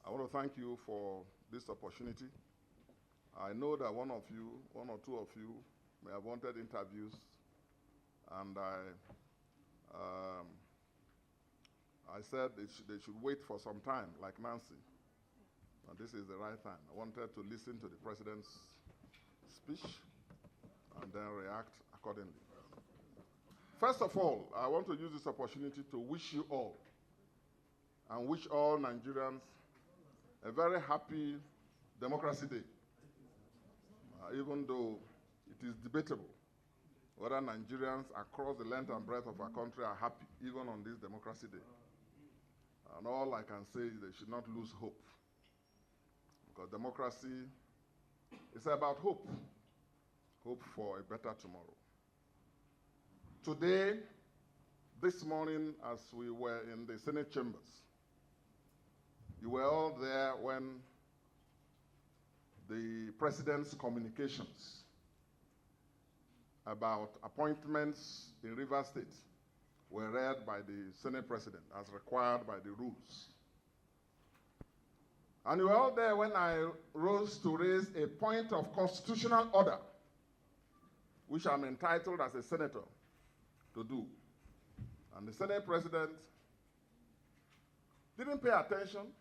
I want to thank you for this opportunity. I know that one or two of you may have wanted interviews, and I said they should wait for some time, like Nancy. And this is the right time. I wanted to listen to the president's speech and then react accordingly. First of all, I want to use this opportunity to wish you all and wish all Nigerians a very happy Democracy Day, even though it is debatable whether Nigerians across the length and breadth of our country are happy, even on this Democracy Day. And all I can say is they should not lose hope, because democracy is about hope, hope for a better tomorrow. Today, this morning, as we were in the Senate chambers, you were all there when the president's communications about appointments in Rivers State were read by the Senate president as required by the rules. And you were all there when I rose to raise a point of constitutional order, which I'm entitled as a senator to do. And the Senate president didn't pay attention,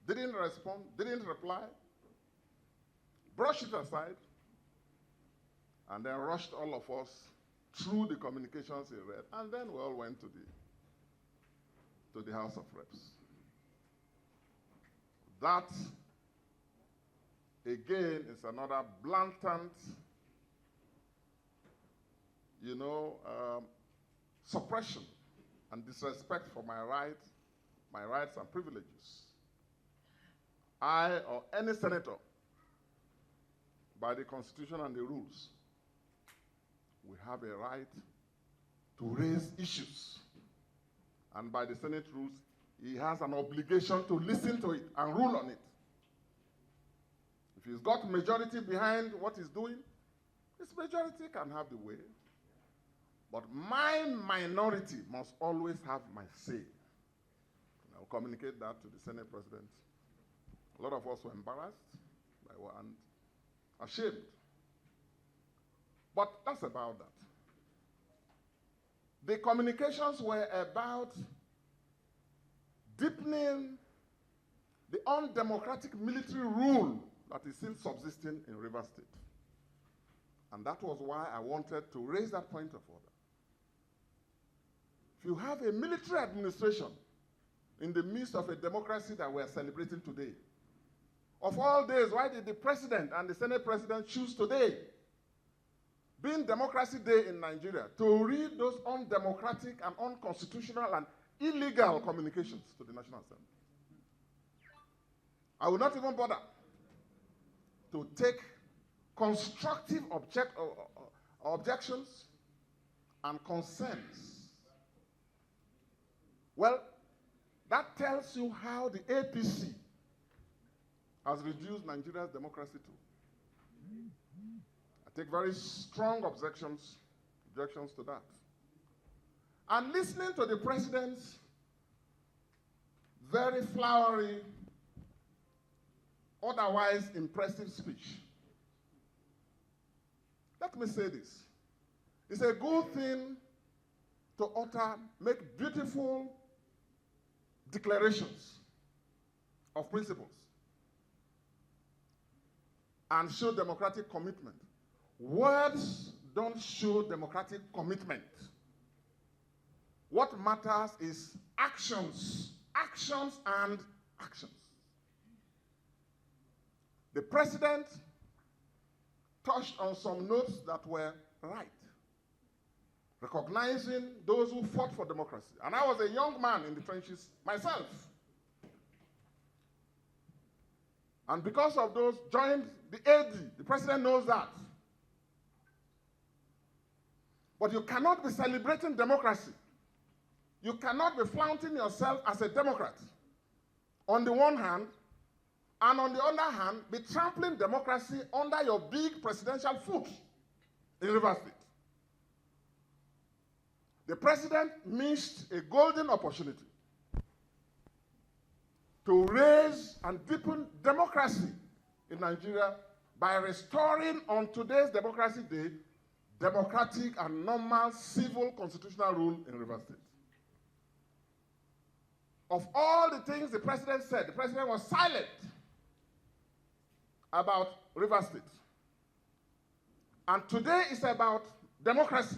didn't respond, didn't reply, brushed it aside, and then rushed all of us through the communications he read, and then we all went to the House of Reps. That, again, is another blatant, suppression and disrespect for my rights and privileges. I or any senator, by the Constitution and the rules, we have a right to raise issues. And by the Senate rules, he has an obligation to listen to it and rule on it. If he's got majority behind what he's doing, his majority can have the way. But my minority must always have my say. And I'll communicate that to the Senate president. A lot of us were embarrassed and ashamed. But that's about that. The communications were about deepening the undemocratic military rule that is still subsisting in Rivers State. And that was why I wanted to raise that point of order. If you have a military administration in the midst of a democracy that we're celebrating today, of all days, why did the president and the Senate president choose today, being Democracy Day in Nigeria, to read those undemocratic and unconstitutional and illegal communications to the National Assembly? I will not even bother to take constructive objections and concerns. Well, that tells you how the APC has reduced Nigeria's democracy to. I take very strong objections to that. And listening to the president's very flowery, otherwise impressive speech, let me say this. It's a good thing to make beautiful declarations of principles and show democratic commitment. Words don't show democratic commitment. What matters is actions, actions and actions. The president touched on some notes that were right, recognizing those who fought for democracy. And I was a young man in the trenches myself. And because of those, joined the AD. The president knows that. But you cannot be celebrating democracy. You cannot be flaunting yourself as a Democrat on the one hand, and on the other hand, be trampling democracy under your big presidential foot in Rivers State. The president missed a golden opportunity to raise and deepen democracy in Nigeria by restoring on today's Democracy Day democratic and normal civil constitutional rule in Rivers State. Of all the things the president said, the president was silent about Rivers State. And today is about democracy.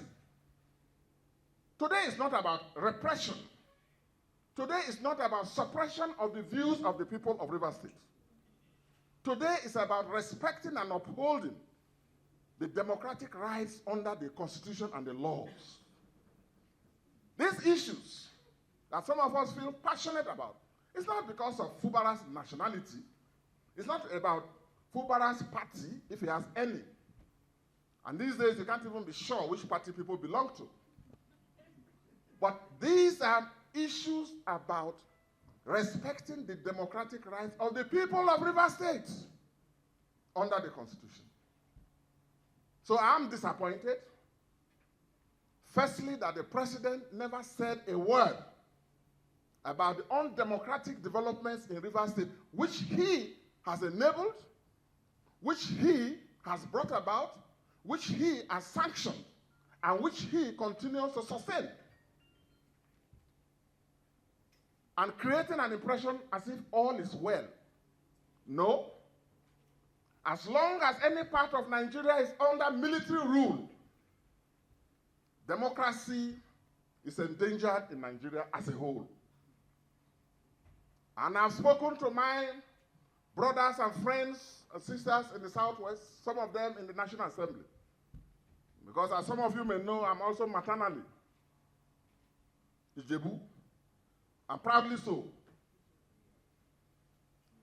Today is not about repression. Today is not about suppression of the views of the people of Rivers State. Today is about respecting and upholding the democratic rights under the Constitution and the laws. These issues that some of us feel passionate about, it's not because of Fubara's nationality. It's not about Fubara's party, if he has any. And these days, you can't even be sure which party people belong to. But these are issues about respecting the democratic rights of the people of Rivers State under the Constitution. So I'm disappointed, firstly, that the president never said a word about the undemocratic developments in Rivers State, which he has enabled, which he has brought about, which he has sanctioned, and which he continues to sustain. And creating an impression as if all is well. No. As long as any part of Nigeria is under military rule, democracy is endangered in Nigeria as a whole. And I've spoken to my brothers and friends and sisters in the Southwest, some of them in the National Assembly. Because as some of you may know, I'm also maternally Ijebu, and proudly so.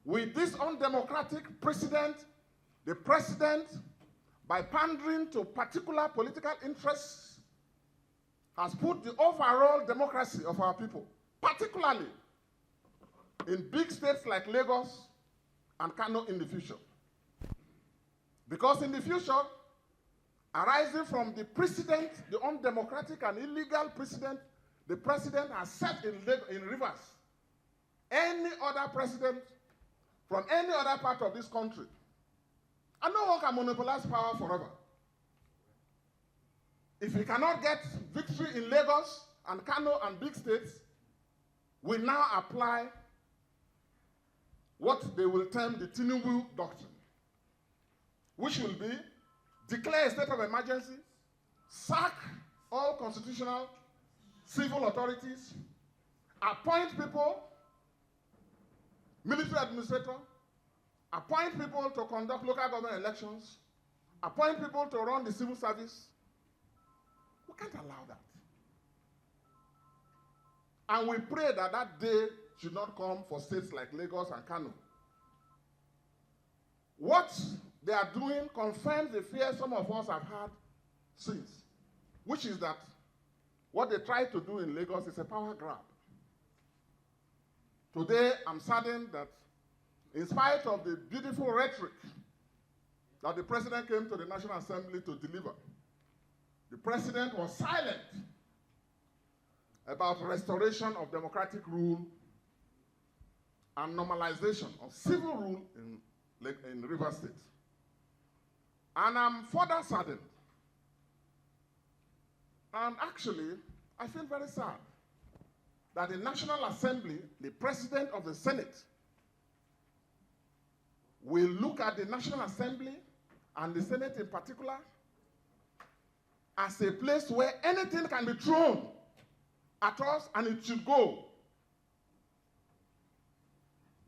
With this undemocratic precedent, the president, by pandering to particular political interests, has put the overall democracy of our people, particularly in big states like Lagos and Kano, in the future. Because in the future, arising from the precedent, the undemocratic and illegal precedent the president has set in Rivers, any other president from any other part of this country, and no one can monopolize power forever. If we cannot get victory in Lagos and Kano and big states, we now apply what they will term the Tinubu doctrine, which will be declare a state of emergency, sack all constitutional civil authorities, appoint people, military administrator, appoint people to conduct local government elections, appoint people to run the civil service. We can't allow that. And we pray that that day should not come for states like Lagos and Kano. What they are doing confirms the fear some of us have had since, which is that what they try to do in Lagos is a power grab. Today, I'm saddened that in spite of the beautiful rhetoric that the president came to the National Assembly to deliver, the president was silent about restoration of democratic rule and normalization of civil rule in Rivers State. And I'm further saddened. And actually, I feel very sad that the National Assembly, the president of the Senate, will look at the National Assembly and the Senate in particular as a place where anything can be thrown at us and it should go.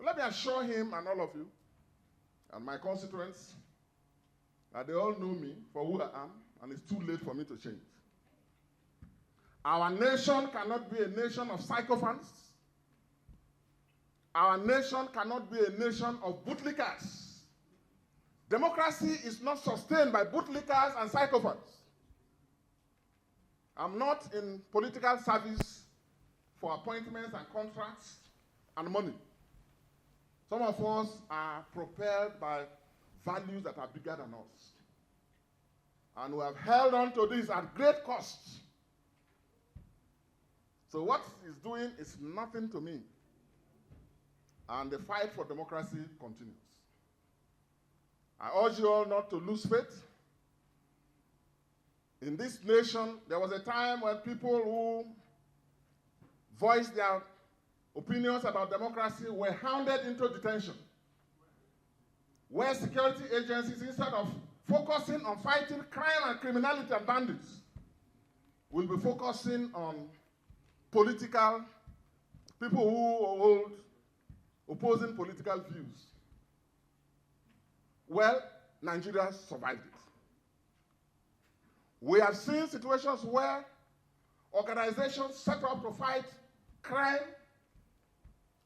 Let me assure him and all of you and my constituents that they all know me for who I am, and it's too late for me to change. Our nation cannot be a nation of sycophants. Our nation cannot be a nation of bootlickers. Democracy is not sustained by bootlickers and sycophants. I'm not in political service for appointments and contracts and money. Some of us are propelled by values that are bigger than us. And we have held on to this at great cost. So what he's doing is nothing to me. And the fight for democracy continues. I urge you all not to lose faith. In this nation, there was a time when people who voiced their opinions about democracy were hounded into detention, where security agencies, instead of focusing on fighting crime and criminality and bandits, will be focusing on political, people who hold opposing political views. Well, Nigeria survived it. We have seen situations where organizations set up to fight crime,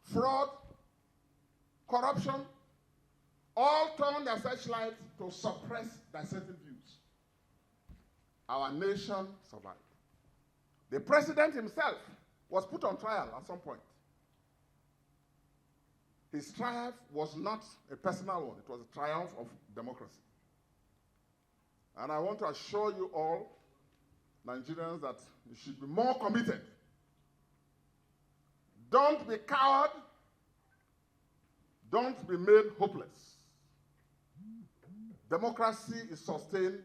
fraud, corruption, all turn their searchlight to suppress dissenting views. Our nation survived. The president himself was put on trial at some point. His triumph was not a personal one. It was a triumph of democracy. And I want to assure you all, Nigerians, that you should be more committed. Don't be coward. Don't be made hopeless. Democracy is sustained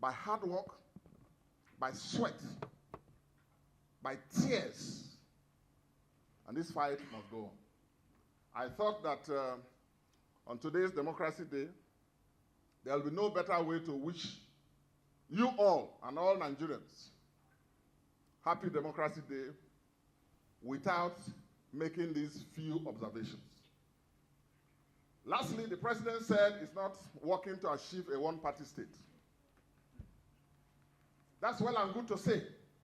by hard work, by sweat, by tears. And this fight must go on. I thought that on today's Democracy Day, there will be no better way to wish you all and all Nigerians happy Democracy Day without making these few observations. Lastly, the president said he's not working to achieve a one-party state. That's well and good to say.